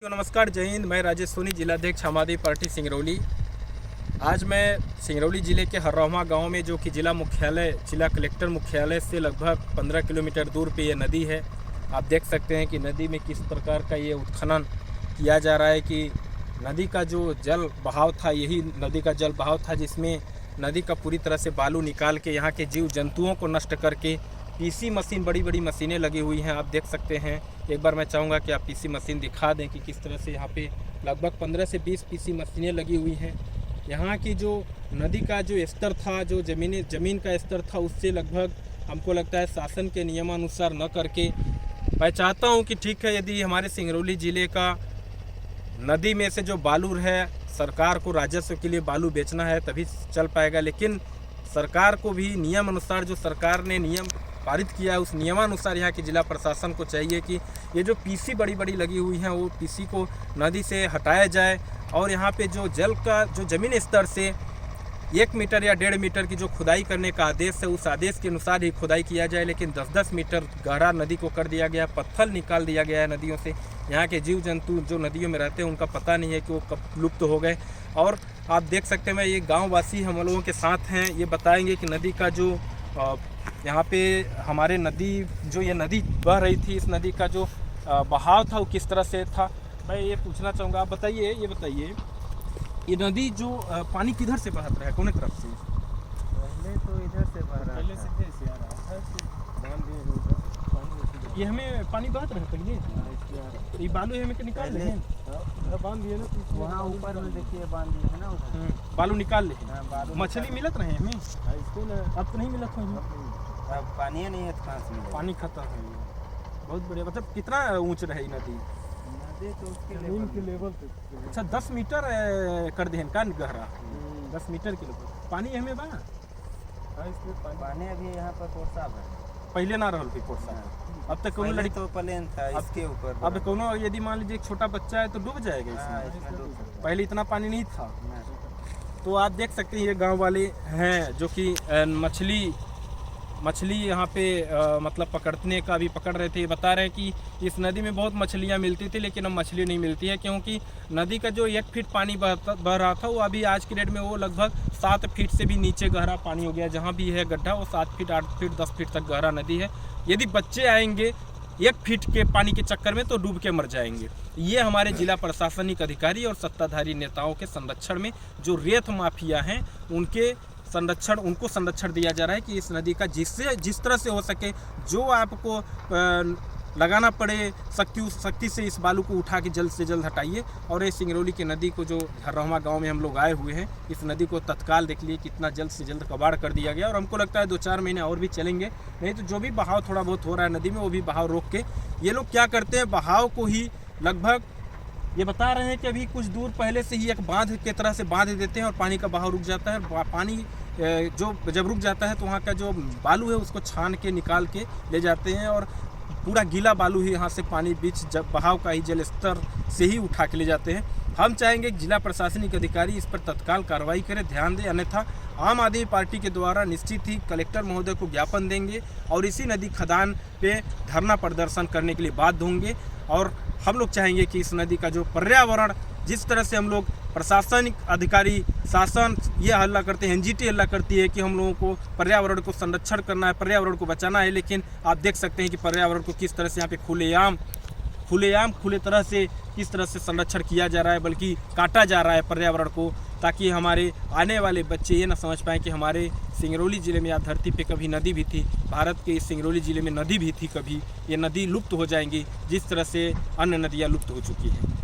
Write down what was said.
नमस्कार, जय हिंद। मैं राजेश सोनी, जिलाध्यक्ष आम आदमी पार्टी सिंगरौली। आज मैं सिंगरौली ज़िले के हर्रौमा गांव में, जो कि जिला मुख्यालय, जिला कलेक्टर मुख्यालय से लगभग 15 किलोमीटर दूर पे ये नदी है। आप देख सकते हैं कि नदी में किस प्रकार का ये उत्खनन किया जा रहा है कि नदी का जो जल बहाव था, यही नदी का जल बहाव था जिसमें नदी का पूरी तरह से बालू निकाल के यहाँ के जीव जंतुओं को नष्ट करके पीसी मशीन, बड़ी बड़ी मशीनें लगी हुई हैं। आप देख सकते हैं। एक बार मैं चाहूँगा कि आप पीसी मशीन दिखा दें कि किस तरह से यहाँ पे लगभग 15 से 20 पीसी मशीनें लगी हुई हैं। यहाँ की जो नदी का जो स्तर था, जो ज़मीन का स्तर था, उससे लगभग हमको लगता है शासन के नियमानुसार न करके, मैं चाहता हूँ कि ठीक है, यदि हमारे सिंगरौली ज़िले का नदी में से जो बालू है, सरकार को राजस्व के लिए बालू बेचना है तभी चल पाएगा, लेकिन सरकार को भी नियम अनुसार, जो सरकार ने नियम पारित किया है, उस नियमानुसार यहाँ के जिला प्रशासन को चाहिए कि ये जो पीसी बड़ी बड़ी लगी हुई हैं, वो पीसी को नदी से हटाया जाए और यहाँ पे जो जल का जो ज़मीन स्तर से 1 मीटर या 1.5 मीटर की जो खुदाई करने का आदेश है, उस आदेश के अनुसार ही खुदाई किया जाए। लेकिन 10-10 मीटर गहरा नदी को कर दिया गया, पत्थर निकाल दिया गया है नदियों से। यहाँ के जीव जंतु जो नदियों में रहते हैं, उनका पता नहीं है कि वो कब लुप्त हो गए। और आप देख सकते हैं, ये गाँव वासी हम लोगों के साथ हैं, ये बताएँगे कि नदी का जो यहाँ पे हमारे नदी, जो ये नदी बह रही थी, इस नदी का जो बहाव था वो किस तरह से था। मैं ये पूछना चाहूँगा, आप बताइए, ये बताइए, ये नदी जो पानी किधर से बह रहा है, कौन तरफ से? पहले तो इधर से बह रहा पहले से कैसे आ रहा है? ये हमें पानी बह रहा है पहले, ये बालू हमें निकाल ले बांध दिए ना, वहाँ ऊपर में देखिए बांध दिए है ना, बालू निकाल ले। मछली मिलत रहे हमें, अब तो नहीं मिलत है, अब पानी नहीं है तो कहाँ से मिलेगा? पानी खत्म है। बहुत बढ़िया। मतलब कितना ऊंच रहे नदी? नदी तो उसके लेवल पे। अच्छा, 10 मीटर कर दें का गहरा, 10 मीटर के लेवल पानी हमें बा। पानी अभी यहाँ पर कोर्सा है, पहले ना रहल भी कोर्सा। अब तक कोनो लड़की तो प्लेन था, इसके ऊपर। अब कोनो यदि मान लीजिए एक छोटा बच्चा है तो डूब जाएगा इसमें। पहले इतना पानी नहीं था। तो आप देख सकते हैं, ये गांव वाले हैं जो कि मछली यहाँ पे मतलब पकड़ने का भी पकड़ रहे थे। बता रहे हैं कि इस नदी में बहुत मछलियाँ मिलती थी, लेकिन अब मछली नहीं मिलती है, क्योंकि नदी का जो 1 फीट पानी बह रहा था, वो अभी आज की डेट में वो लगभग 7 फीट से भी नीचे गहरा पानी हो गया। जहाँ भी है गड्ढा, वो 7 फीट, 8 फीट, 10 फीट तक गहरा नदी है। यदि बच्चे आएंगे 1 फीट के पानी के चक्कर में तो डूब के मर जाएंगे। ये हमारे जिला प्रशासनिक अधिकारी और सत्ताधारी नेताओं के संरक्षण में जो रेत माफिया हैं, उनको संरक्षण दिया जा रहा है कि इस नदी का जिस तरह से हो सके, जो आपको लगाना पड़े शक्ति से इस बालू को उठा के जल्द से जल्द हटाइए। और ये सिंगरौली की नदी को, जो हर्रौमा गांव में हम लोग आए हुए हैं, इस नदी को तत्काल देख लिए कितना जल्द से जल्द कबाड़ कर दिया गया। और हमको लगता है 2-4 महीने और भी चलेंगे, नहीं तो जो भी बहाव थोड़ा बहुत हो रहा है नदी में, वो भी बहाव रोक के ये लोग क्या करते हैं, बहाव को ही लगभग ये बता रहे हैं कि अभी कुछ दूर पहले से ही एक बांध की तरह से बांध देते हैं और पानी का बहाव रुक जाता है। पानी जो जब रुक जाता है तो वहाँ का जो बालू है उसको छान के निकाल के ले जाते हैं, और पूरा गीला बालू ही यहाँ से पानी बीच जब बहाव का ही जल स्तर से ही उठा के ले जाते हैं। हम चाहेंगे कि जिला प्रशासनिक अधिकारी इस पर तत्काल कार्रवाई करें, ध्यान दें, अन्यथा आम आदमी पार्टी के द्वारा निश्चित ही कलेक्टर महोदय को ज्ञापन देंगे और इसी नदी खदान पे धरना प्रदर्शन करने के लिए बाध्य होंगे। और हम लोग चाहेंगे कि इस नदी का जो पर्यावरण, जिस तरह से हम लोग प्रशासनिक अधिकारी, शासन ये हल्ला करते हैं, एनजीटी हल्ला करती है कि हम लोगों को पर्यावरण को संरक्षण करना है, पर्यावरण को बचाना है, लेकिन आप देख सकते हैं कि पर्यावरण को किस तरह से यहाँ पे खुले तरह से किस तरह से संरक्षण किया जा रहा है, बल्कि काटा जा रहा है पर्यावरण को, ताकि हमारे आने वाले बच्चे ये ना समझ पाएँ कि हमारे सिंगरौली ज़िले में या धरती पे कभी नदी भी थी, भारत के इस सिंगरौली ज़िले में नदी भी थी कभी। ये नदी लुप्त हो जाएंगी जिस तरह से अन्य नदियाँ लुप्त हो चुकी हैं।